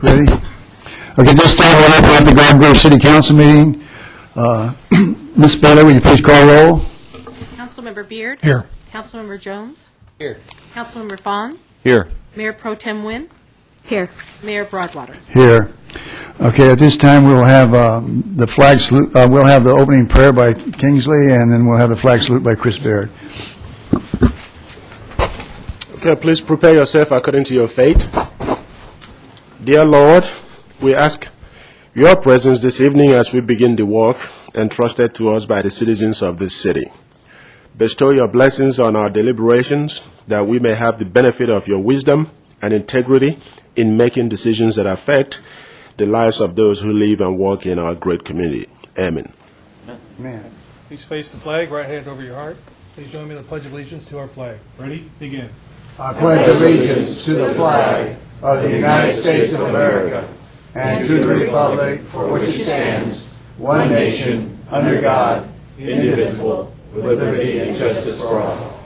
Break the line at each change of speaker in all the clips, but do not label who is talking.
Ready? Okay, this time we'll open up the Garden Grove City Council meeting. Ms. Bailey, will you please call roll?
Councilmember Beard?
Here.
Councilmember Jones?
Here.
Councilmember Fawn?
Here.
Mayor Pro Tem Nguyen? Here. Mayor Broadwater?
Here. Okay, at this time we'll have the flag salute. We'll have the opening prayer by Kingsley, and then we'll have the flag salute by Chris Baird.
Okay, please prepare yourself according to your faith. Dear Lord, we ask your presence this evening as we begin the work entrusted to us by the citizens of this city. Bestow your blessings on our deliberations that we may have the benefit of your wisdom and integrity in making decisions that affect the lives of those who live and work in our great community. Amen.
Amen.
Please face the flag, right hand over your heart. Please join me in the Pledge of Allegiance to our flag. Ready? Begin.
I pledge allegiance to the flag of the United States of America and to the republic for which it stands, one nation, under God, indivisible, with liberty and justice for all.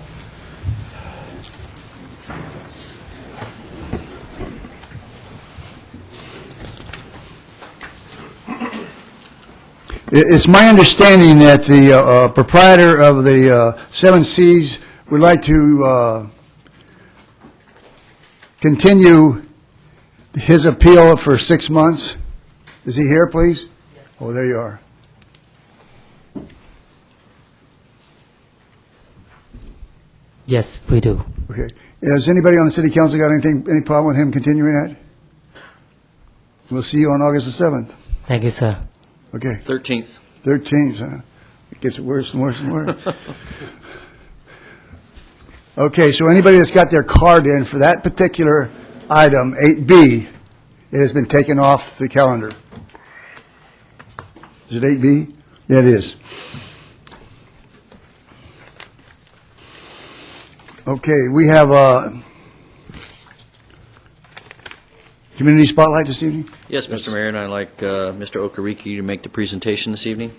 It's my understanding that the proprietor of the Seven Seas would like to continue his appeal for 6 months. Is he here, please? Yes. Oh, there you are.
Yes, we do.
Okay. Has anybody on the city council got any problem with him continuing that? We'll see you on August the 7th.
Thank you, sir.
Okay.
13th.
13th, huh? It gets worse and worse and worse. Okay, so anybody that's got their card in for that particular item, 8B, it has been taken off the calendar. Is it 8B? Yeah, it is. Okay, we have a community spotlight this evening.
Yes, Mr. Mayor, and I'd like Mr. Okereke to make the presentation this evening.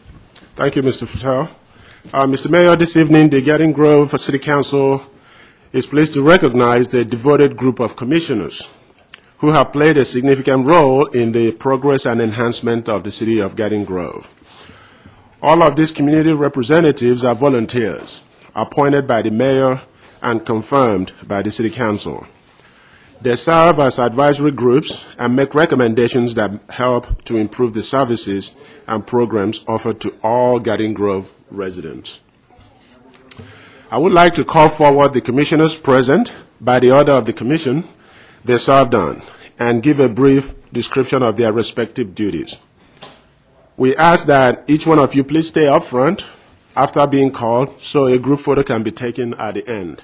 Thank you, Mr. Fatal. Mr. Mayor, this evening, the Garden Grove City Council is pleased to recognize the devoted group of commissioners who have played a significant role in the progress and enhancement of the city of Garden Grove. All of these community representatives are volunteers, appointed by the mayor and confirmed by the city council. They serve as advisory groups and make recommendations that help to improve the services and programs offered to all Garden Grove residents. I would like to call forward the commissioners present by the order of the commission they served on and give a brief description of their respective duties. We ask that each one of you please stay up front after being called so a group photo can be taken at the end.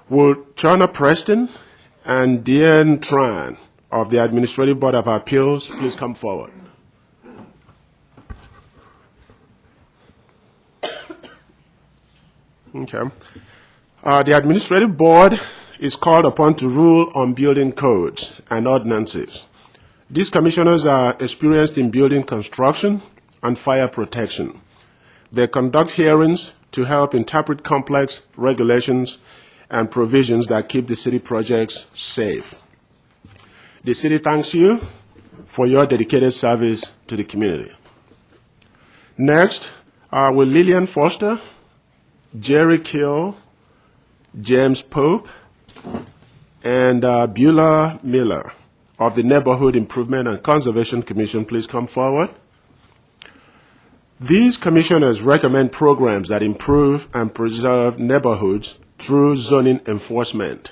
Would Chana Preston and Deanne Tran of the Administrative Board of Appeals please come forward? Okay. The Administrative Board is called upon to rule on building codes and ordinances. These commissioners are experienced in building construction and fire protection. They conduct hearings to help interpret complex regulations and provisions that keep the city projects safe. The city thanks you for your dedicated service to the community. Next, will Lillian Foster, Jerry Kill, James Pope, and Beulah Miller of the Neighborhood Improvement and Conservation Commission please come forward. These commissioners recommend programs that improve and preserve neighborhoods through zoning enforcement,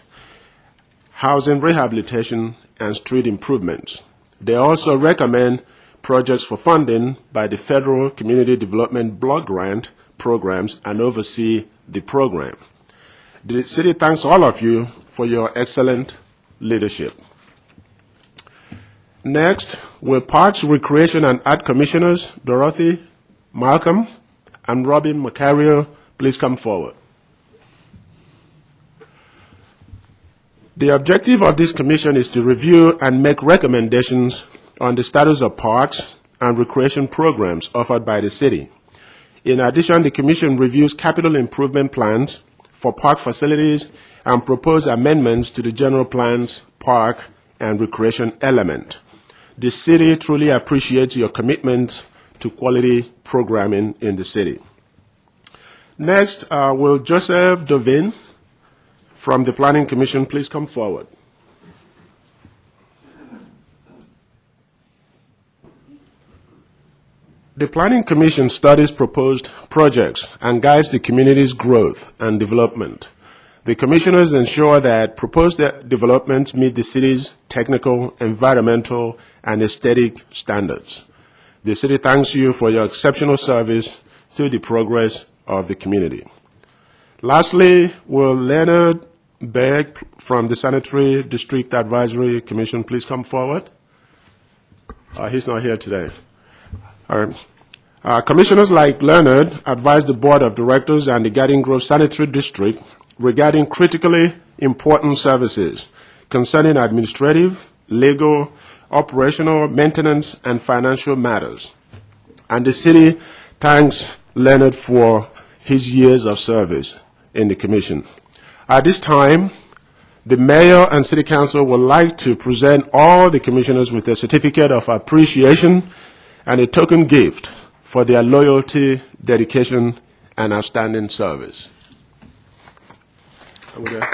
housing rehabilitation, and street improvements. They also recommend projects for funding by the Federal Community Development Block Grant programs and oversee the program. The city thanks all of you for your excellent leadership. Next, will Parks, Recreation, and Art Commissioners Dorothy Malcolm and Robin Macario please come forward. The objective of this commission is to review and make recommendations on the status of parks and recreation programs offered by the city. In addition, the commission reviews capital improvement plans for park facilities and propose amendments to the general plans, park, and recreation element. The city truly appreciates your commitment to quality programming in the city. Next, will Joseph Dovin from the Planning Commission please come forward? The Planning Commission studies proposed projects and guides the community's growth and development. The commissioners ensure that proposed developments meet the city's technical, environmental, and aesthetic standards. The city thanks you for your exceptional service to the progress of the community. Lastly, will Leonard Berg from the Sanitary District Advisory Commission please come forward? He's not here today. All right. Commissioners like Leonard advise the Board of Directors and the Garden Grove Sanitary District regarding critically important services concerning administrative, legal, operational, maintenance, and financial matters. And the city thanks Leonard for his years of service in the Commission. At this time, the Mayor and City Council would like to present all the Commissioners with a certificate of appreciation and a token gift for their loyalty, dedication, and outstanding service. Yeah.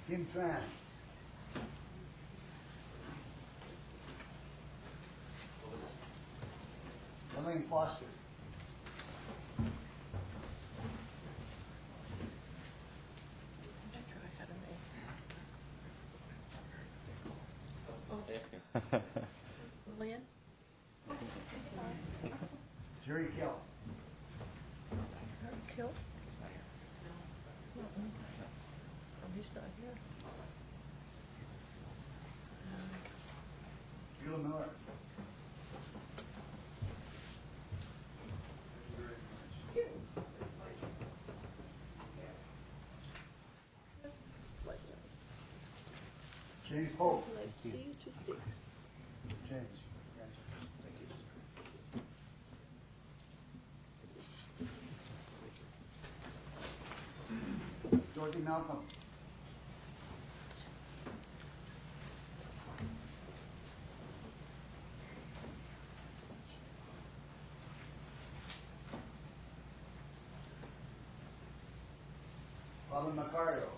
Kim Tran. Elaine Foster.
Lynn?
Jerry Kell.
Kill? He's not here.
Sheila Miller. James Pope. James. Dorothy Malcolm. Robin Macario.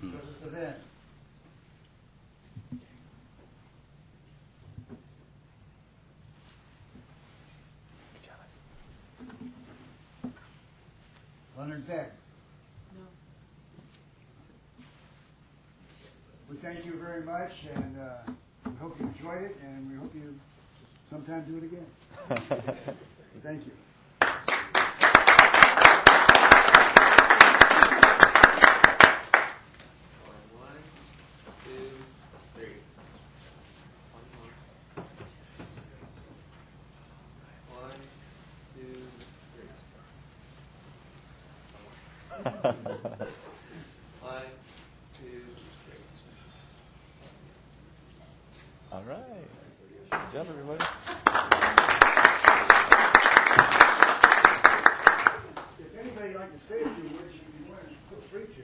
Joseph Devin. Leonard Beck. We thank you very much, and we hope you enjoyed it, and we hope you sometime do it again. Thank you.
All right. Good job, everybody.
If anybody would like to say a few words, you want to feel free to.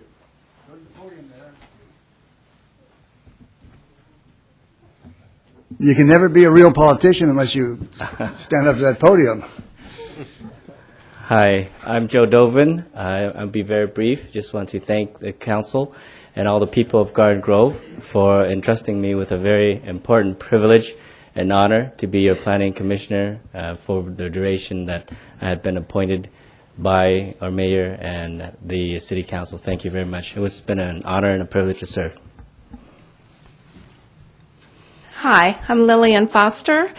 Go to the podium there. You can never be a real politician unless you stand up to that podium.
Hi, I'm Joe Dovin. I'll be very brief. Just want to thank the council and all the people of Garden Grove for entrusting me with a very important privilege and honor to be your planning commissioner for the duration that I have been appointed by our mayor and the city council. Thank you very much. It's been an honor and a privilege to serve.
Hi, I'm Lillian Foster,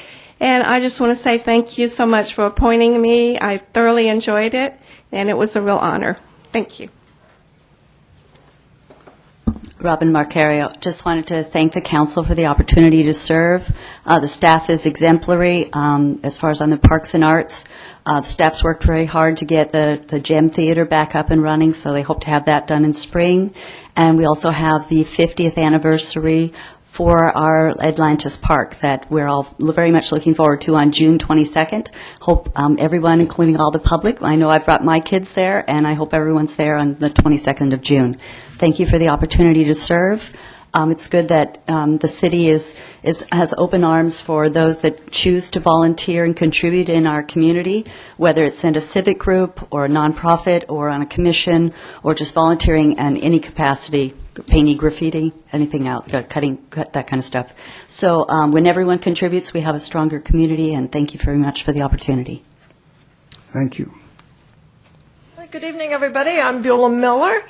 And I just want to say thank you so much for appointing me. I thoroughly enjoyed it, and it was a real honor. Thank you.
Robin Marcario. Just wanted to thank the council for the opportunity to serve. The staff is exemplary as far as on the Parks and Arts. The staff's worked very hard to get the Gem Theater back up and running, so they hope to have that done in spring. And we also have the 50th anniversary for our Atlantis Park that we're all very much looking forward to on June 22nd. Hope everyone, including all the public, I know I brought my kids there, and I hope everyone's there on the 22nd of June. Thank you for the opportunity to serve. It's good that the city has open arms for those that choose to volunteer and contribute in our community, whether it's in a civic group or a nonprofit or on a commission or just volunteering in any capacity, painting, graffiti, anything out, cut that kind of stuff. So when everyone contributes, we have a stronger community, and thank you very much for the opportunity.
Thank you.
Good evening, everybody. I'm Beulah Miller.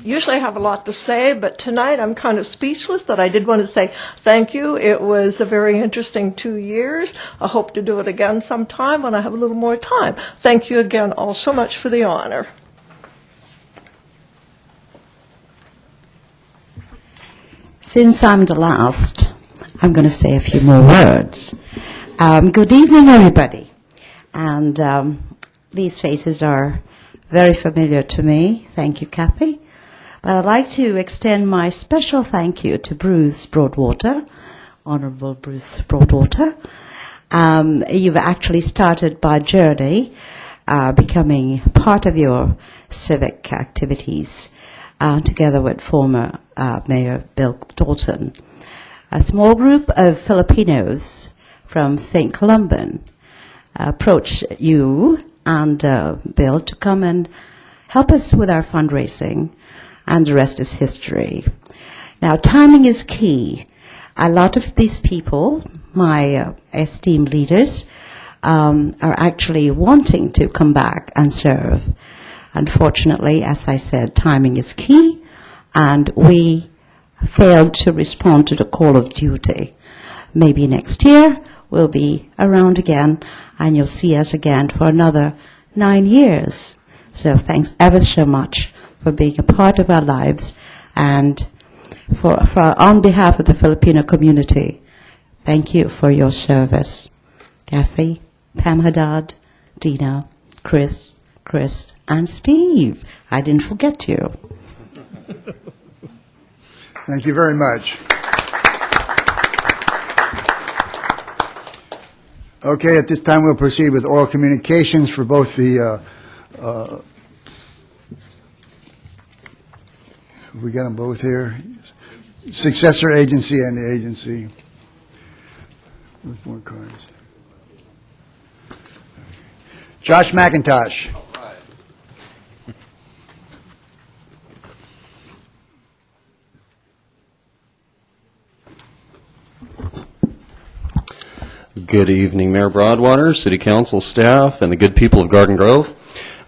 Usually I have a lot to say, but tonight I'm kind of speechless, but I did want to say thank you. It was a very interesting 2 years. I hope to do it again sometime when I have a little more time. Thank you again all so much for the honor.
Since I'm the last, I'm going to say a few more words. Good evening, everybody. And these faces are very familiar to me. Thank you, Kathy. But I'd like to extend my special thank you to Bruce Broadwater, Honorable Bruce Broadwater. You've actually started my journey becoming part of your civic activities together with former Mayor Bill Dalton. A small group of Filipinos from St. Columban approached you and Bill to come and help us with our fundraising, and the rest is history. Now, timing is key. A lot of these people, my esteemed leaders, are actually wanting to come back and serve. Unfortunately, as I said, timing is key, and we failed to respond to the call of duty. Maybe next year we'll be around again, and you'll see us again for another 9 years. So thanks ever so much for being a part of our lives, and for on behalf of the Filipino community, thank you for your service. Kathy, Pam Haddad, Dina, Chris, and Steve. I didn't forget you.
Thank you very much. Okay, at this time we'll proceed with oral communications for both the, we got them both here, Successor Agency and the agency. With more cards. Josh McIntosh.
Good evening, Mayor Broadwater, City Council staff, and the good people of Garden Grove.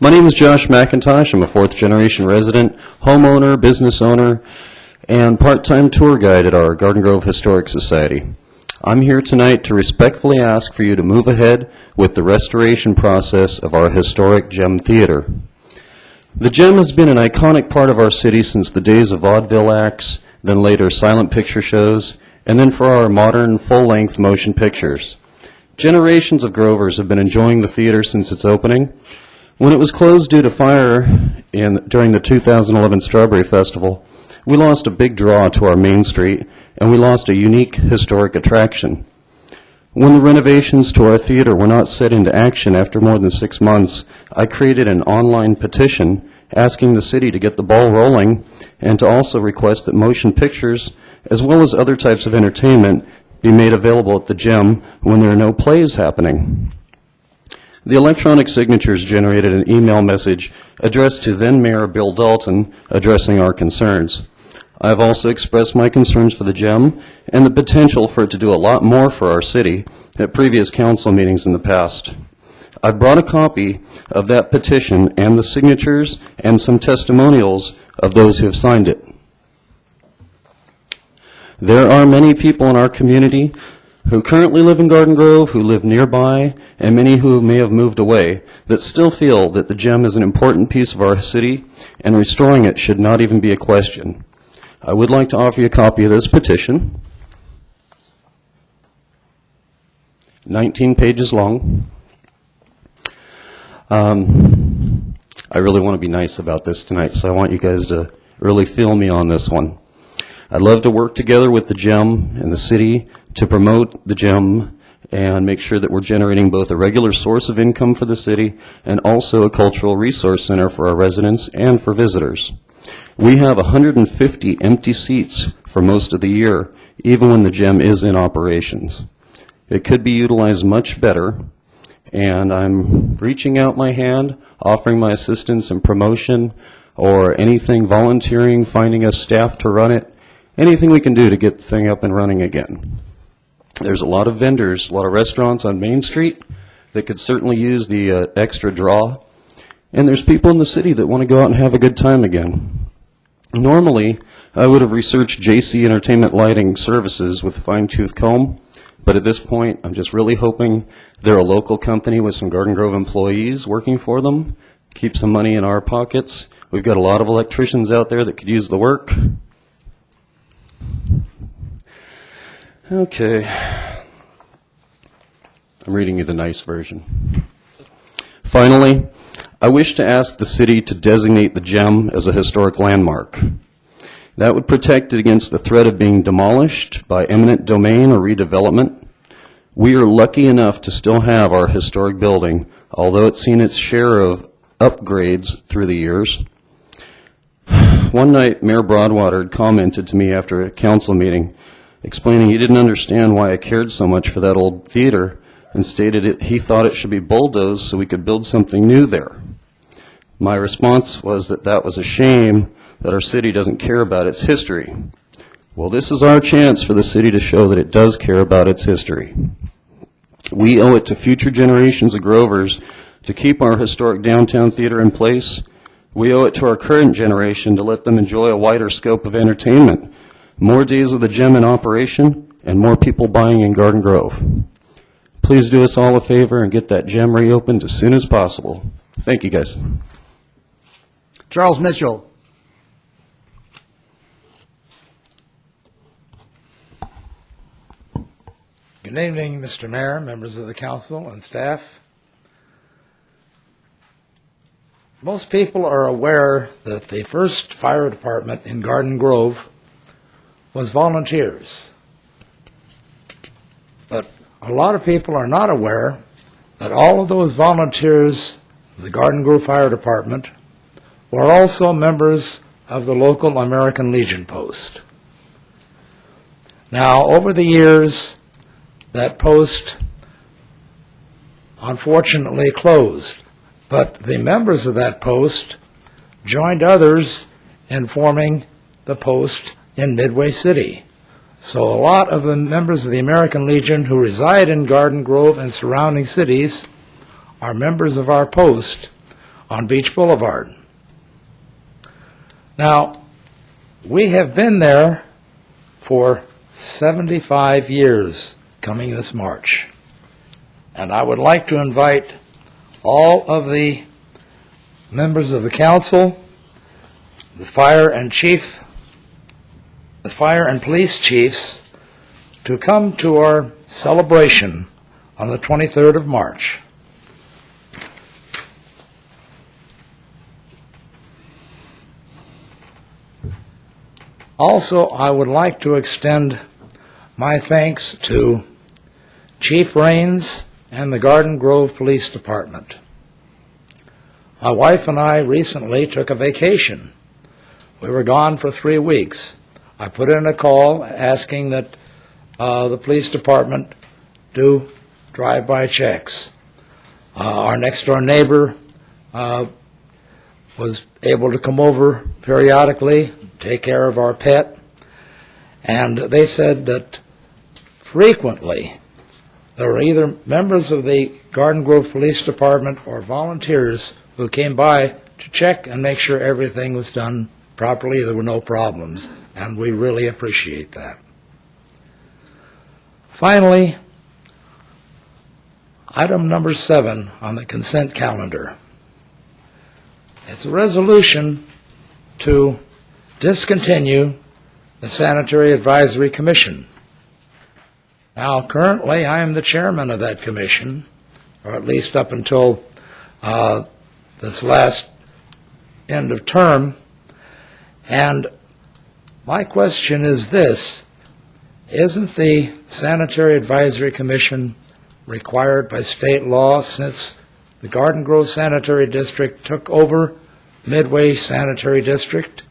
My name is Josh McIntosh. I'm a fourth-generation resident, homeowner, business owner, and part-time tour guide at our Garden Grove Historic Society. I'm here tonight to respectfully ask for you to move ahead with the restoration process of our historic Gem Theater. The Gem has been an iconic part of our city since the days of vaudeville acts, then later silent picture shows, and then for our modern full-length motion pictures. Generations of Grovers have been enjoying the theater since its opening. When it was closed due to fire during the 2011 Strawberry Festival, we lost a big draw to our main street, and we lost a unique historic attraction. When the renovations to our theater were not set into action after more than 6 months, I created an online petition asking the city to get the ball rolling and to also request that motion pictures, as well as other types of entertainment, be made available at the Gem when there are no plays happening. The electronic signatures generated an email message addressed to then Mayor Bill Dalton addressing our concerns. I have also expressed my concerns for the Gem and the potential for it to do a lot more for our city at previous council meetings in the past. I've brought a copy of that petition and the signatures and some testimonials of those who have signed it. There are many people in our community who currently live in Garden Grove, who live nearby, and many who may have moved away, that still feel that the gem is an important piece of our city, and restoring it should not even be a question. I would like to offer you a copy of this petition, 19 pages long. I really want to be nice about this tonight, so I want you guys to really feel me on this one. I'd love to work together with the gem and the city to promote the gem and make sure that we're generating both a regular source of income for the city and also a cultural resource center for our residents and for visitors. We have 150 empty seats for most of the year, even when the gem is in operations. It could be utilized much better, and I'm reaching out my hand, offering my assistance and promotion, or anything, volunteering, finding us staff to run it, anything we can do to get the thing up and running again. There's a lot of vendors, a lot of restaurants on Main Street that could certainly use the extra draw, and there's people in the city that want to go out and have a good time again. Normally, I would have researched JC Entertainment Lighting Services with a fine-tooth comb, but at this point, I'm just really hoping they're a local company with some Garden Grove employees working for them, keep some money in our pockets. We've got a lot of electricians out there that could use the work. Okay. I'm reading you the nice version. Finally, I wish to ask the city to designate the gem as a historic landmark. That would protect it against the threat of being demolished by eminent domain or redevelopment. We are lucky enough to still have our historic building, although it's seen its share of upgrades through the years. One night, Mayor Broadwater had commented to me after a council meeting, explaining he didn't understand why I cared so much for that old theater, and stated he thought it should be bulldozed so we could build something new there. My response was that that was a shame that our city doesn't care about its history. Well, this is our chance for the city to show that it does care about its history. We owe it to future generations of Grovers to keep our historic downtown theater in place. We owe it to our current generation to let them enjoy a wider scope of entertainment, more days of the gem in operation, and more people buying in Garden Grove. Please do us all a favor and get that gem reopened as soon as possible. Thank you, guys.
Charles Mitchell.
Good evening, Mr. Mayor, members of the council, and staff. Most people are aware that the first fire department in Garden Grove was volunteers. But a lot of people are not aware that all of those volunteers of the Garden Grove Fire Department were also members of the local American Legion post. Now, over the years, that post unfortunately closed, but the members of that post joined others in forming the post in Midway City. So a lot of the members of the American Legion who reside in Garden Grove and surrounding cities are members of our post on Beach Boulevard. Now, we have been there for 75 years coming this March. And I would like to invite all of the members of the council, the fire and police chiefs to come to our celebration on the 23rd of March. Also, I would like to extend my thanks to Chief Raines and the Garden Grove Police Department. My wife and I recently took a vacation. We were gone for 3 weeks. I put in a call asking that the police department do drive-by checks. Our next-door neighbor was able to come over periodically, take care of our pet, and they said that frequently there were either members of the Garden Grove Police Department or volunteers who came by to check and make sure everything was done properly, there were no problems, and we really appreciate that. Finally, item number 7 on the consent calendar. It's a resolution to discontinue the Sanitary Advisory Commission. Now, currently, I am the chairman of that commission, or at least up until this last end of term. And my question is this: isn't the Sanitary Advisory Commission required by state law, since the Garden Grove Sanitary District took over Midway Sanitary District?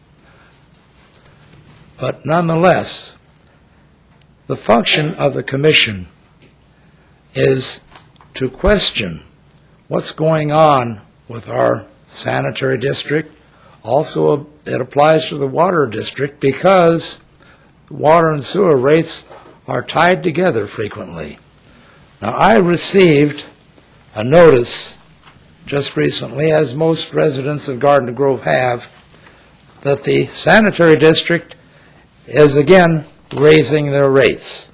But nonetheless, the function of the commission is to question what's going on with our sanitary district. Also, it applies to the water district because water and sewer rates are tied together frequently. Now, I received a notice just recently, as most residents of Garden Grove have, that the sanitary district is again raising their rates.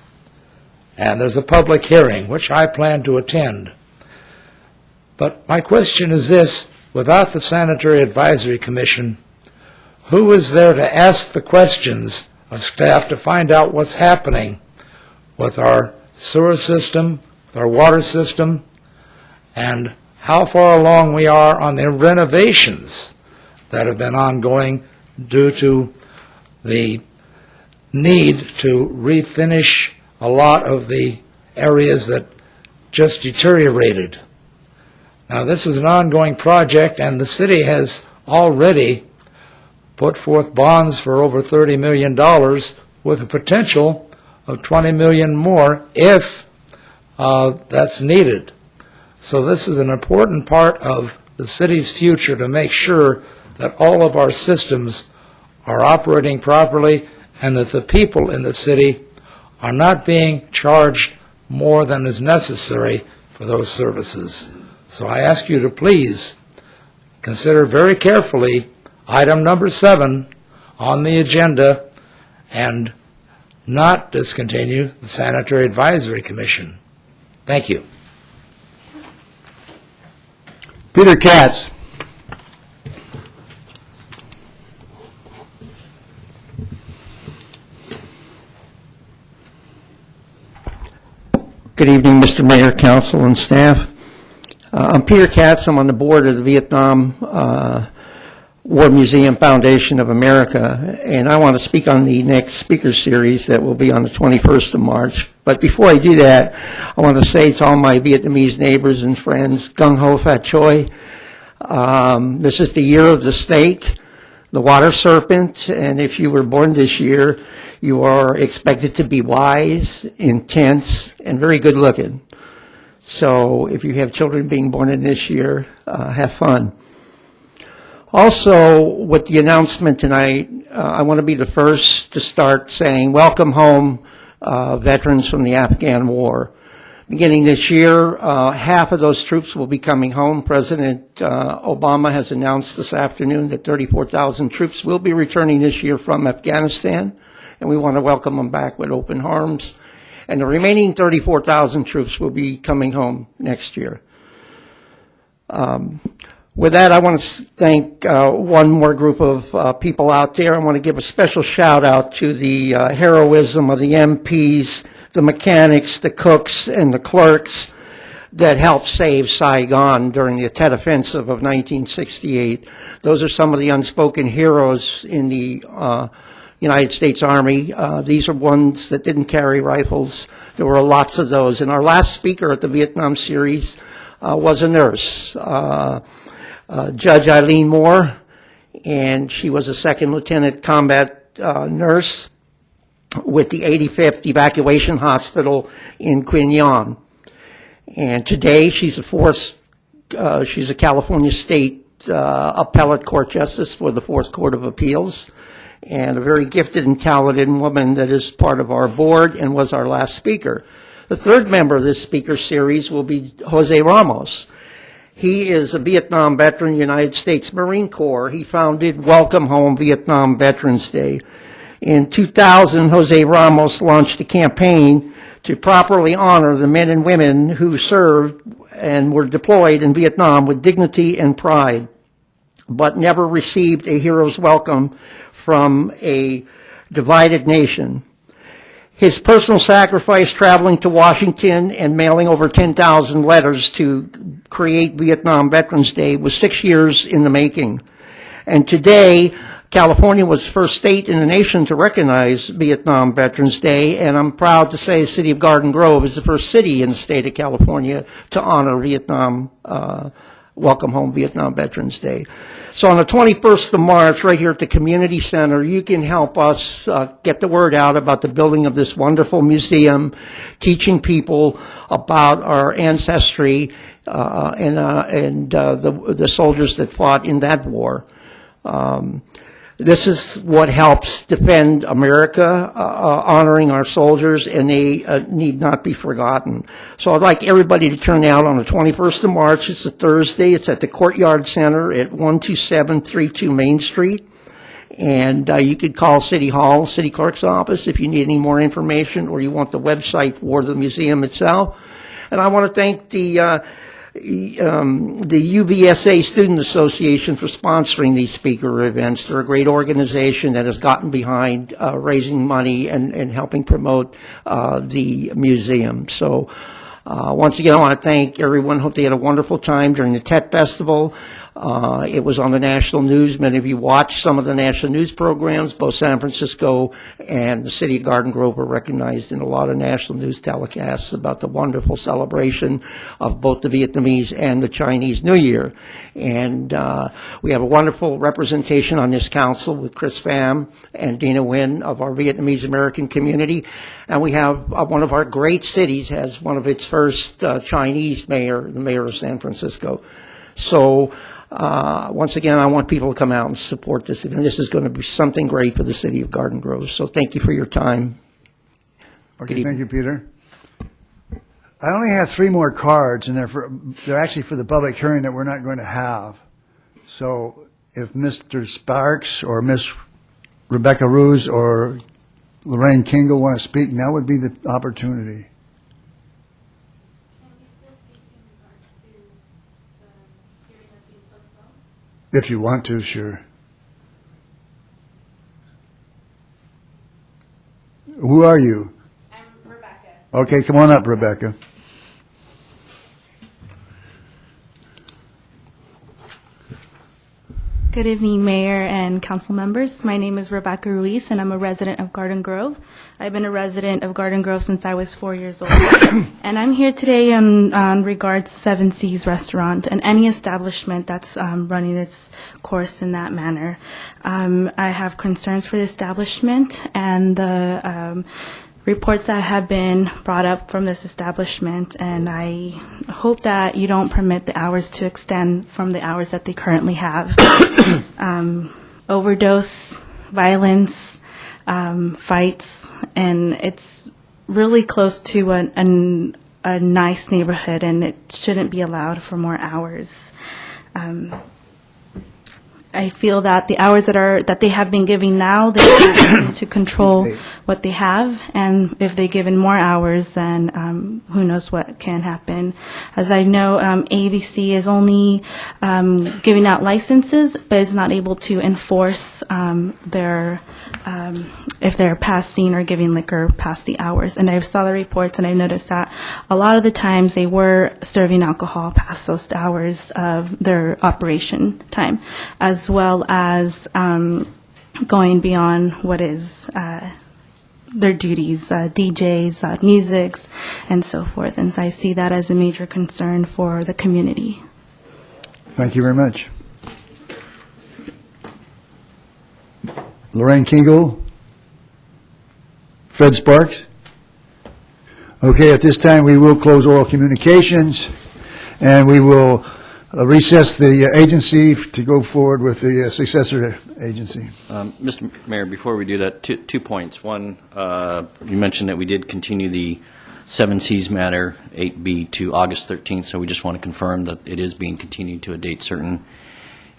And there's a public hearing, which I plan to attend. But my question is this: without the Sanitary Advisory Commission, who is there to ask the questions of staff to find out what's happening with our sewer system, with our water system, and how far along we are on the renovations that have been ongoing due to the need to refinish a lot of the areas that just deteriorated. Now, this is an ongoing project, and the city has already put forth bonds for over $30 million with a potential of $20 million more if that's needed. So this is an important part of the city's future, to make sure that all of our systems are operating properly and that the people in the city are not being charged more than is necessary for those services. So I ask you to please consider very carefully item number 7 on the agenda and not discontinue the Sanitary Advisory Commission. Thank you.
Peter Katz.
Good evening, Mr. Mayor, Council, and staff. I'm Peter Katz. I'm on the board of the Vietnam War Museum Foundation of America, and I want to speak on the next speaker series that will be on the 21st of March. But before I do that, I want to say to all my Vietnamese neighbors and friends, Gung Ho Fat Choi. This is the year of the snake, the water serpent, and if you were born this year, you are expected to be wise, intense, and very good looking. So if you have children being born in this year, have fun. Also, with the announcement tonight, I want to be the first to start saying welcome home, veterans from the Afghan War. Beginning this year, half of those troops will be coming home. President Obama has announced this afternoon that 34,000 troops will be returning this year from Afghanistan, and we want to welcome them back with open arms. And the remaining 34,000 troops will be coming home next year. With that, I want to thank one more group of people out there. I want to give a special shout out to the heroism of the MPs, the mechanics, the cooks, and the clerks that helped save Saigon during the Tet Offensive of 1968. Those are some of the unspoken heroes in the United States Army. These are ones that didn't carry rifles. There were lots of those. And our last speaker at the Vietnam series was a nurse, Judge Eileen Moore, and she was a second lieutenant combat nurse with the 85th Evacuation Hospital in Quy Nhon. And today she's she's a California State Appellate Court Justice for the Fourth Court of Appeals, and a very gifted and talented woman that is part of our board and was our last speaker. The third member of this speaker series will be Jose Ramos. He is a Vietnam veteran, United States Marine Corps. He founded Welcome Home Vietnam Veterans Day. In 2000, Jose Ramos launched a campaign to properly honor the men and women who served and were deployed in Vietnam with dignity and pride, but never received a hero's welcome from a divided nation. His personal sacrifice traveling to Washington and mailing over 10,000 letters to create Vietnam Veterans Day was 6 years in the making. And today, California was the first state in the nation to recognize Vietnam Veterans Day, and I'm proud to say the city of Garden Grove is the first city in the state of California to honor Vietnam, Welcome Home Vietnam Veterans Day. So on the 21st of March, right here at the Community Center, you can help us get the word out about the building of this wonderful museum, teaching people about our ancestry and the soldiers that fought in that war. This is what helps defend America, honoring our soldiers, and they need not be forgotten. So I'd like everybody to turn out on the 21st of March. It's a Thursday. It's at the Courtyard Center at 12732 Main Street. And you could call City Hall, City Clerk's office if you need any more information or you want the website for the museum itself. And I want to thank the UVSA Student Association for sponsoring these speaker events. They're a great organization that has gotten behind raising money and helping promote the museum. So once again, I want to thank everyone. Hope they had a wonderful time during the TET Festival. It was on the national news. Many of you watched some of the national news programs. Both San Francisco and the city of Garden Grove were recognized in a lot of national news telecasts about the wonderful celebration of both the Vietnamese and the Chinese New Year. And we have a wonderful representation on this council with Chris Pham and Dina Nguyen of our Vietnamese American community. And we have one of our great cities has one of its first Chinese mayor, the mayor of San Francisco. So once again, I want people to come out and support this event. This is going to be something great for the city of Garden Grove. So thank you for your time.
Okay, thank you, Peter. I only have 3 more cards, and they're actually for the public hearing that we're not going to have. So if Mr. Sparks or Miss Rebecca Ruse or Lorraine Kingle want to speak, now would be the opportunity. If you want to, sure. Who are you?
I'm Rebecca.
Okay, come on up, Rebecca.
Good evening, Mayor and council members. My name is Rebecca Ruiz, and I'm a resident of Garden Grove. I've been a resident of Garden Grove since I was 4 years old. And I'm here today on regards to Seven Seas Restaurant and any establishment that's running its course in that manner. I have concerns for the establishment and the reports that have been brought up from this establishment, and I hope that you don't permit the hours to extend from the hours that they currently have. Overdose, violence, fights, and it's really close to a nice neighborhood, and it shouldn't be allowed for more hours. I feel that the hours that they have been giving now, they're trying to control what they have, and if they give in more hours, then who knows what can happen. As I know, ABC is only giving out licenses, but is not able to enforce if they're passing or giving liquor past the hours. And I saw the reports, and I noticed that a lot of the times they were serving alcohol past those hours of their operation time, as well as going beyond what is their duties, DJs, musics, and so forth. And so I see that as a major concern for the community.
Thank you very much. Lorraine Kingle, Fred Sparks. Okay, at this time we will close oral communications, and we will recess the agency to go forward with the successor agency.
Mr. Mayor, before we do that, two points. One, you mentioned that we did continue the Seven Seas matter, 8B, to August 13th, so we just want to confirm that it is being continued to a date certain.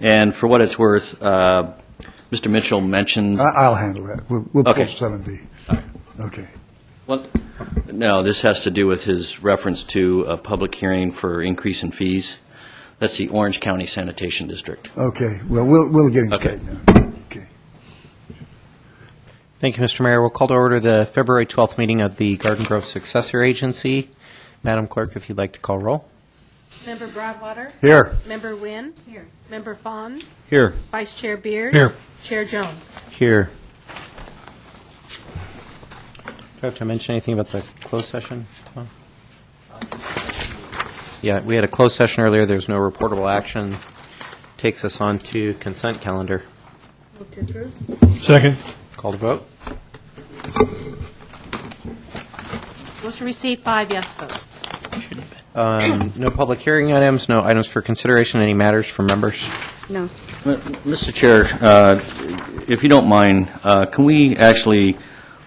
And for what it's worth, Mr. Mitchell mentioned...
I'll handle that. We'll
okay.
pull 7B.
All right.
Okay.
What? No, this has to do with his reference to a public hearing for increase in fees. That's the Orange County Sanitation District.
Okay, well, we'll get him
Okay.
straight now. Okay.
Thank you, Mr. Mayor. We'll call to order the February 12th meeting of the Garden Grove Successor Agency. Madam Clerk, if you'd like to call roll.
Member Broadwater?
Here.
Member Wynn? Here. Member Fawn?
Here.
Vice Chair Beard?
Here.
Chair Jones?
Here. Do I have to mention anything about the closed session, Tom? Yeah, we had a closed session earlier. There's no reportable action. Takes us on to consent calendar.
Move to approve.
Second.
Call to vote.
Motion received, 5 yes votes.
No public hearing items, no items for consideration. Any matters from members?
No.
Mr. Chair, if you don't mind, can we actually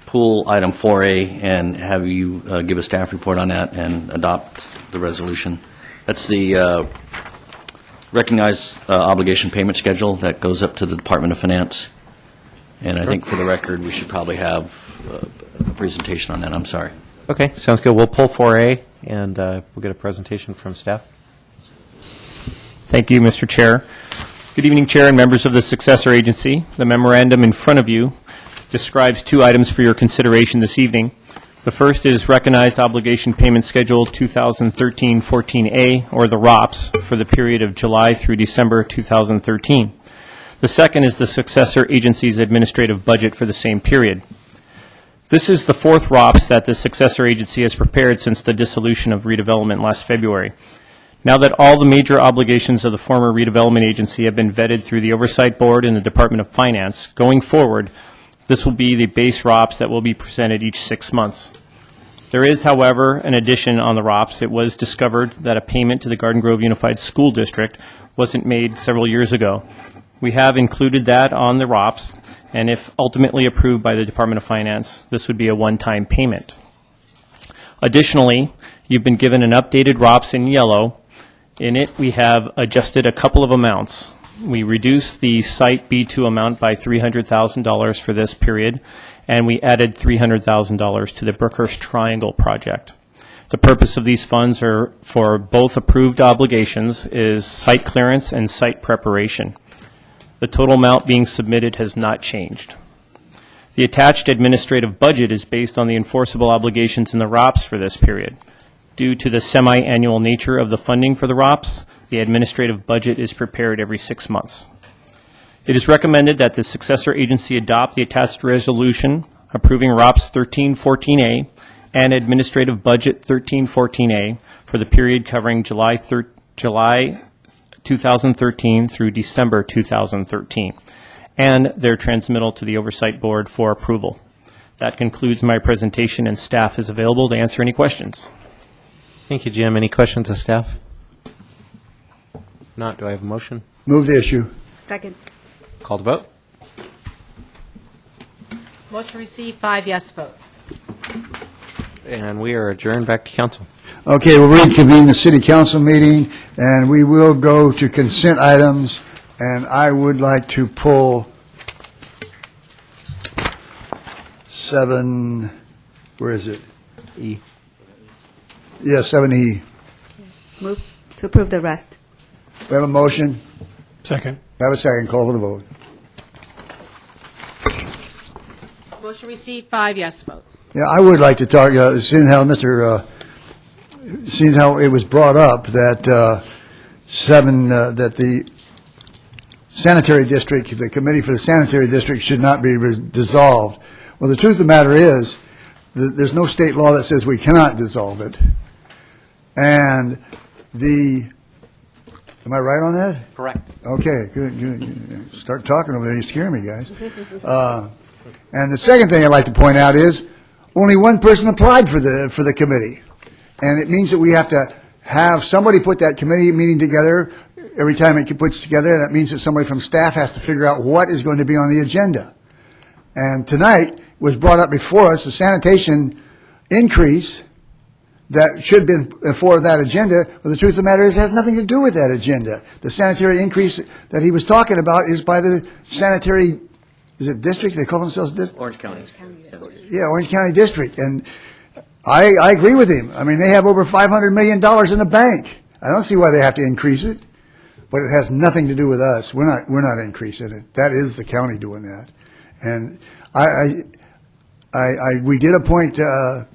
pull item 4A and have you give a staff report on that and adopt the resolution? That's the recognized obligation payment schedule that goes up to the Department of Finance. And I think for the record, we should probably have a presentation on that. I'm sorry.
Okay, sounds good. We'll pull 4A, and we'll get a presentation from staff.
Thank you, Mr. Chair. Good evening, Chair and members of the Successor Agency. The memorandum in front of you describes 2 items for your consideration this evening. The first is Recognized Obligation Payment Schedule 2013-14A, or the ROPS, for the period of July through December 2013. The second is the Successor Agency's administrative budget for the same period. This is the 4th ROPS that the Successor Agency has prepared since the dissolution of redevelopment last February. Now that all the major obligations of the former redevelopment agency have been vetted through the Oversight Board and the Department of Finance, going forward, this will be the base ROPS that will be presented each 6 months. There is, however, an addition on the ROPS. It was discovered that a payment to the Garden Grove Unified School District wasn't made several years ago. We have included that on the ROPS, and if ultimately approved by the Department of Finance, this would be a one-time payment. Additionally, you've been given an updated ROPS in yellow. In it, we have adjusted a couple of amounts. We reduced the Site B2 amount by $300,000 for this period, and we added $300,000 to the Brookhurst Triangle project. The purpose of these funds are for both approved obligations is site clearance and site preparation. The total amount being submitted has not changed. The attached administrative budget is based on the enforceable obligations in the ROPS for this period. Due to the semi-annual nature of the funding for the ROPS, the administrative budget is prepared every 6 months. It is recommended that the Successor Agency adopt the attached resolution approving ROPS 1314A and Administrative Budget 1314A for the period covering July 2013 through December 2013, and their transmittal to the Oversight Board for approval. That concludes my presentation, and staff is available to answer any questions.
Thank you, Jim. Any questions of staff? Not. Do I have a motion?
Move the issue.
Second.
Call to vote.
Motion received, 5 yes votes.
And we are adjourned back to council.
Okay, we'll reconvene the city council meeting, and we will go to consent items, and I would like to pull 7, where is it?
E.
Yeah, 7E.
Move to approve the rest.
We have a motion.
Second.
Have a second. Call for the vote.
Motion received, 5 yes votes.
Yeah, I would like to talk, seeing how seeing how it was brought up that that the sanitary district, the committee for the sanitary district should not be dissolved. Well, the truth of the matter is that there's no state law that says we cannot dissolve it. And am I right on that?
Correct.
Okay, good. Start talking over there, you scare me, guys. And the second thing I'd like to point out is only one person applied for the committee. And it means that we have to have somebody put that committee meeting together every time it puts together, and that means that somebody from staff has to figure out what is going to be on the agenda. And tonight was brought up before us, the sanitation increase that should have been before that agenda, but the truth of the matter is it has nothing to do with that agenda. The sanitary increase that he was talking about is by the sanitary, is it district? They call themselves district?
Orange County.
Yeah, Orange County District. And I agree with him. I mean, they have over $500 million in the bank. I don't see why they have to increase it, but it has nothing to do with us. We're not increasing it. That is the county doing that. And we did appoint him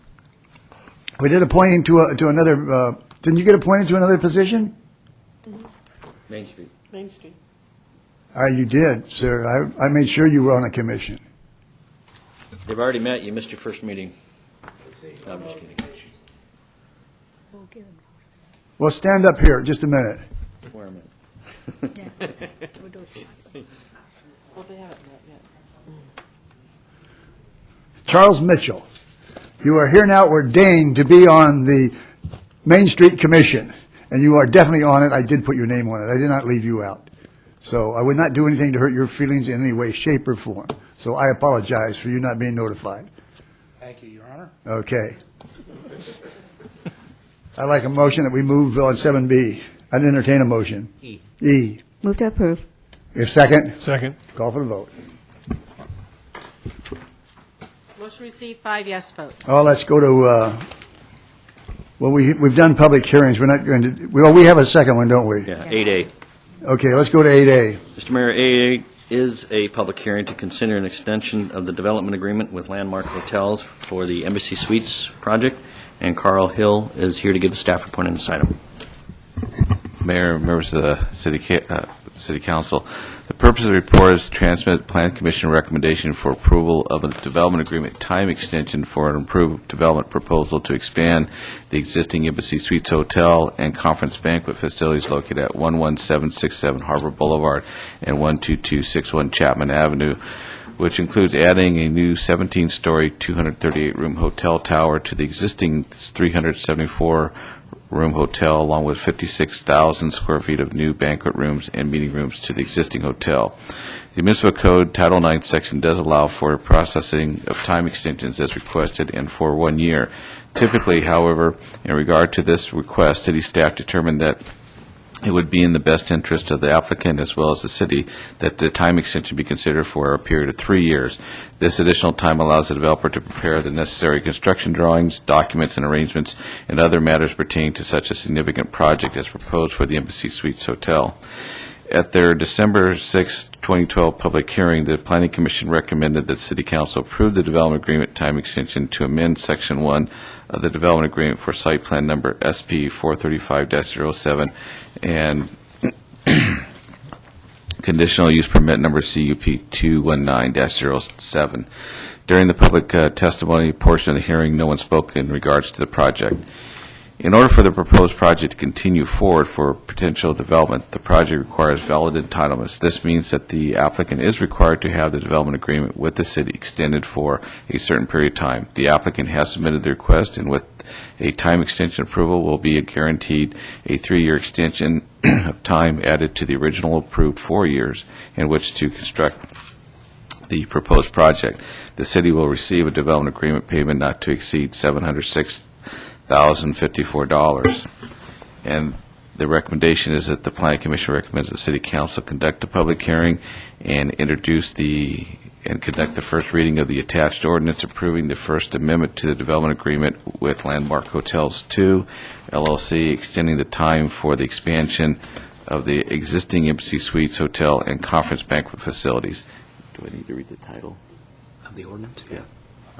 to another. Didn't you get appointed to another position?
Main Street.
Main Street.
You did, sir. I made sure you were on a commission.
They've already met. You missed your first meeting. No, I'm just kidding.
Well, stand up here just a minute.
Where am I?
Charles Mitchell, you are here now ordained to be on the Main Street Commission, and you are definitely on it. I did put your name on it. I did not leave you out. So I would not do anything to hurt your feelings in any way, shape, or form. So I apologize for you not being notified.
Thank you, Your Honor.
Okay. I'd like a motion that we move on 7B. I'd entertain a motion.
E.
E.
Move to approve.
If second,
Second.
call for the vote.
Motion received, 5 yes votes.
Oh, let's go to, well, we've done public hearings. We're not going to, well, we have a second one, don't we?
Yeah, 8A.
Okay, let's go to 8A.
Mr. Mayor, 8A is a public hearing to consider an extension of the development agreement with Landmark Hotels for the Embassy Suites project, and Carl Hill is here to give a staff report on this item.
Mayor, members of the City Council, the purpose of the report is to transmit Plan Commission recommendation for approval of a development agreement time extension for an improved development proposal to expand the existing Embassy Suites Hotel and Conference Banquet facilities located at 11767 Harbor Boulevard and 12261 Chapman Avenue, which includes adding a new 17-story, 238-room hotel tower to the existing 374-room hotel, along with 56,000 square feet of new banquet rooms and meeting rooms to the existing hotel. The Municipal Code Title IX section does allow for processing of time extensions as requested and for 1 year. Typically, however, in regard to this request, city staff determined that it would be in the best interest of the applicant as well as the city that the time extension be considered for a period of 3 years. This additional time allows the developer to prepare the necessary construction drawings, documents, and arrangements, and other matters pertaining to such a significant project as proposed for the Embassy Suites Hotel. At their December 6, 2012 public hearing, the Planning Commission recommended that City Council approve the development agreement time extension to amend Section 1 of the development agreement for site plan number SP 435-07 and conditional use permit number CUP 219-07. During the public testimony portion of the hearing, no one spoke in regards to the project. In order for the proposed project to continue forward for potential development, the project requires valid entitlements. This means that the applicant is required to have the development agreement with the city extended for a certain period of time. The applicant has submitted the request, and with a time extension approval will be guaranteed a 3-year extension of time added to the original approved 4 years in which to construct the proposed project. The city will receive a development agreement payment not to exceed $706,054. And the recommendation is that the Planning Commission recommends the City Council conduct a public hearing and conduct the first reading of the attached ordinance approving the First Amendment to the development agreement with Landmark Hotels 2, LLC, extending the time for the expansion of the existing Embassy Suites Hotel and Conference Banquet facilities. Do I need to read the title
Of the ordinance?
Yeah.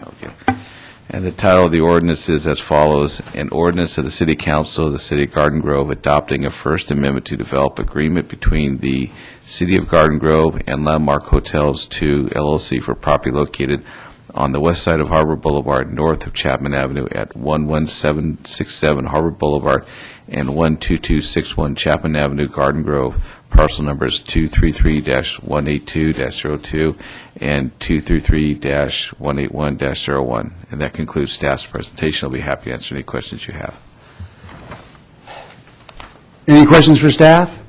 Okay. And the title of the ordinance is as follows: An ordinance of the City Council of the City of Garden Grove adopting a First Amendment to develop agreement between the City of Garden Grove and Landmark Hotels 2, LLC for property located on the west side of Harbor Boulevard, north of Chapman Avenue at 11767 Harbor Boulevard and 12261 Chapman Avenue, Garden Grove. Parcel numbers 233-182-02 and 233-181-01. And that concludes staff's presentation. I'll be happy to answer any questions you have.
Any questions for staff?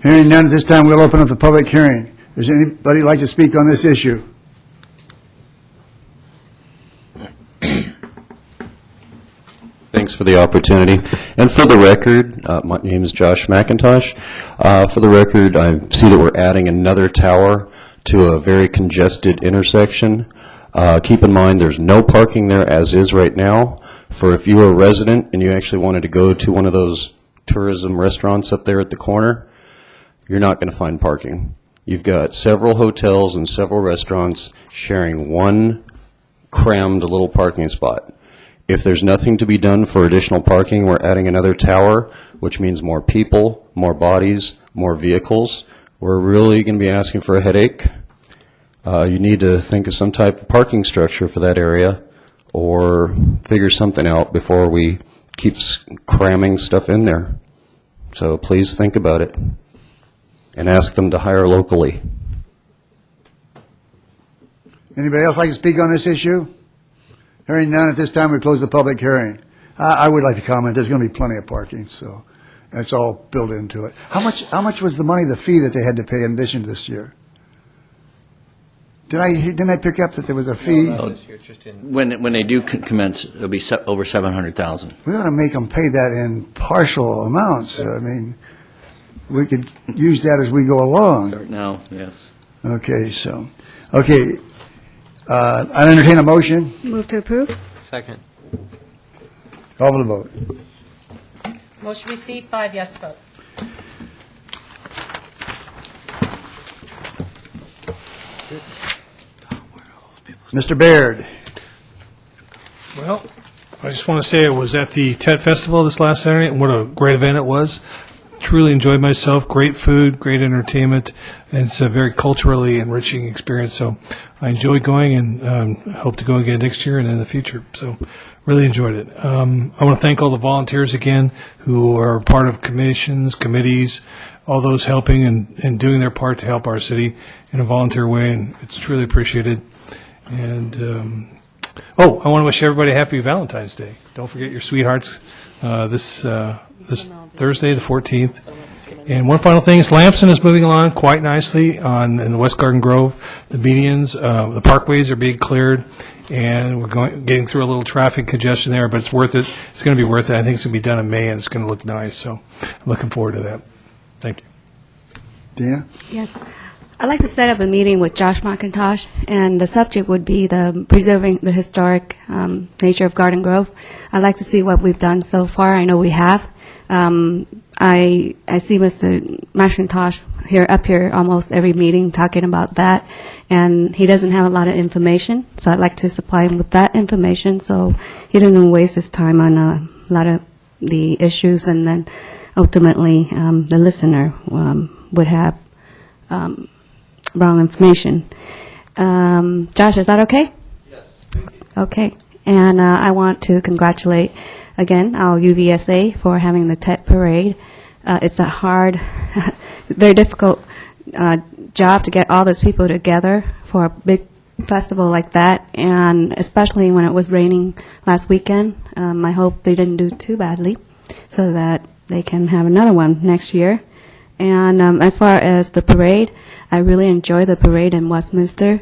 Hearing none at this time, we'll open up the public hearing. Does anybody like to speak on this issue?
Thanks for the opportunity. And for the record, my name is Josh McIntosh. For the record, I see that we're adding another tower to a very congested intersection. Keep in mind, there's no parking there as is right now. For if you were a resident and you actually wanted to go to one of those tourism restaurants up there at the corner, you're not going to find parking. You've got several hotels and several restaurants sharing one crammed little parking spot. If there's nothing to be done for additional parking, we're adding another tower, which means more people, more bodies, more vehicles. We're really going to be asking for a headache. You need to think of some type of parking structure for that area or figure something out before we keep cramming stuff in there. So please think about it and ask them to hire locally.
Anybody else like to speak on this issue? Hearing none, at this time we close the public hearing. I would like to comment. There's going to be plenty of parking, so that's all built into it. How much was the money, the fee that they had to pay in addition to this year? Didn't I pick up that there was a fee?
When they do commence, it'll be over 700,000.
We ought to make them pay that in partial amounts. I mean, we could use that as we go along.
Start now, yes.
Okay, so, okay. I entertain a motion.
Move to approve.
Second.
Call for the vote.
Motion received, 5 yes votes.
Mr. Baird.
Well, I just want to say I was at the TET Festival this last Saturday, and what a great event it was. Truly enjoyed myself. Great food, great entertainment, and it's a very culturally enriching experience. So I enjoyed going and hope to go again next year and in the future. So really enjoyed it. I want to thank all the volunteers again who are part of commissions, committees, all those helping and doing their part to help our city in a volunteer way, and it's truly appreciated. And, I want to wish everybody a happy Valentine's Day. Don't forget your sweethearts this Thursday, the 14th. And one final thing is Lamson is moving along quite nicely in the West Garden Grove. The medians, the parkways are being cleared, and we're getting through a little traffic congestion there, but it's worth it. It's going to be worth it. I think it's going to be done in May, and it's going to look nice. So I'm looking forward to that. Thank you.
Dina?
Yes. I'd like to set up a meeting with Josh McIntosh, and the subject would be the preserving the historic nature of Garden Grove. I'd like to see what we've done so far. I know we have. I see Mr. McIntosh up here almost every meeting talking about that, and he doesn't have a lot of information, so I'd like to supply him with that information so he doesn't waste his time on a lot of the issues, and then ultimately the listener would have wrong information. Josh, is that okay? Yes. Okay. And I want to congratulate, again, our UVSA for having the TET Parade. It's a hard, very difficult job to get all those people together for a big festival like that, and especially when it was raining last weekend. I hope they didn't do too badly so that they can have another one next year. And as far as the parade, I really enjoy the parade in Westminster.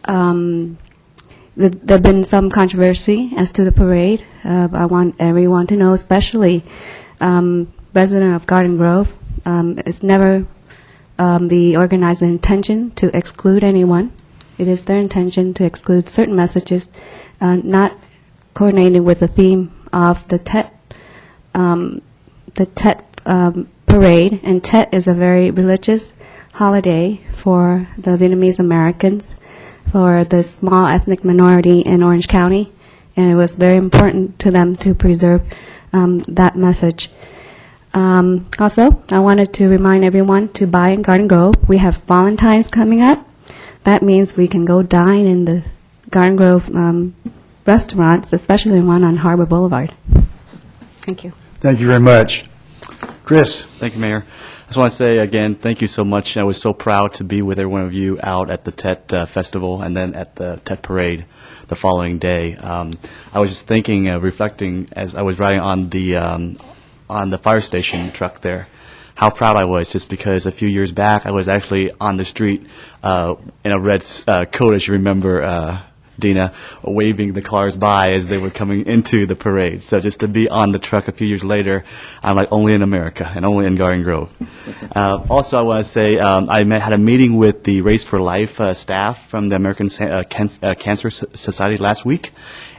There have been some controversy as to the parade. I want everyone to know, especially resident of Garden Grove, it's never the organizer's intention to exclude anyone. It is their intention to exclude certain messages not coordinated with the theme of the TET parade. And TET is a very religious holiday for the Vietnamese Americans, for the small ethnic minority in Orange County, and it was very important to them to preserve that message. Also, I wanted to remind everyone to buy in Garden Grove. We have Valentine's coming up. That means we can go dine in the Garden Grove restaurants, especially one on Harbor Boulevard. Thank you.
Thank you very much. Chris.
Thank you, Mayor. I just want to say again, thank you so much. I was so proud to be with every one of you out at the TET Festival and then at the TET Parade the following day. I was just thinking, reflecting as I was riding on the fire station truck there, how proud I was, just because a few years back I was actually on the street in a red coat, as you remember, Dina, waving the cars by as they were coming into the parade. So just to be on the truck a few years later, I'm like, only in America and only in Garden Grove. Also, I want to say had a meeting with the Race for Life staff from the American Cancer Society last week.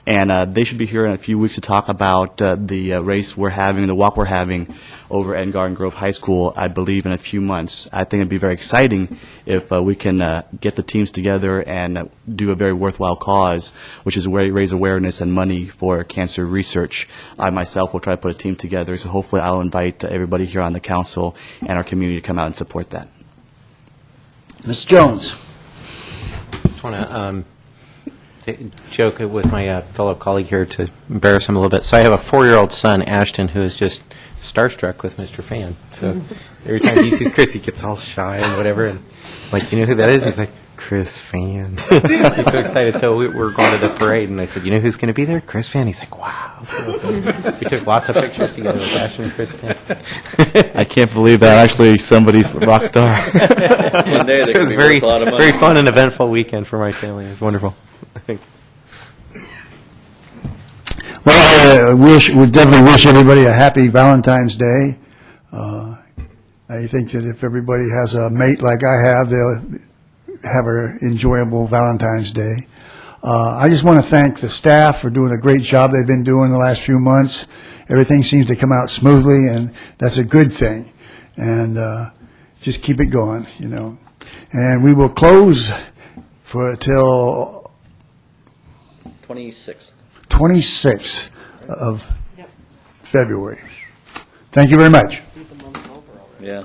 And they should be here in a few weeks to talk about the race we're having, the walk we're having over at Garden Grove High School, I believe, in a few months. I think it'd be very exciting if we can get the teams together and do a very worthwhile cause, which is raise awareness and money for cancer research. I myself will try to put a team together, so hopefully I'll invite everybody here on the council and our community to come out and support that.
Mr. Jones.
Just want to joke with my fellow colleague here to embarrass him a little bit. So I have a 4-year-old son, Ashton, who is just starstruck with Mr. Fan. So every time he sees Chris, he gets all shy and whatever. And like, you know who that is? He's like, Chris Fan. He's so excited. So we're going to the parade, and I said, you know who's going to be there? Chris Fan. He's like, wow. So we took lots of pictures together with Ashton and Chris Fan.
I can't believe that actually somebody's a rock star.
One day
So it was very, very fun and eventful weekend for my family. It was wonderful. I think.
Well, we definitely wish everybody a happy Valentine's Day. I think that if everybody has a mate like I have, they'll have an enjoyable Valentine's Day. I just want to thank the staff for doing a great job they've been doing the last few months. Everything seems to come out smoothly, and that's a good thing. And just keep it going, you know. And we will close till 26th of February. Thank you very much.
Yeah.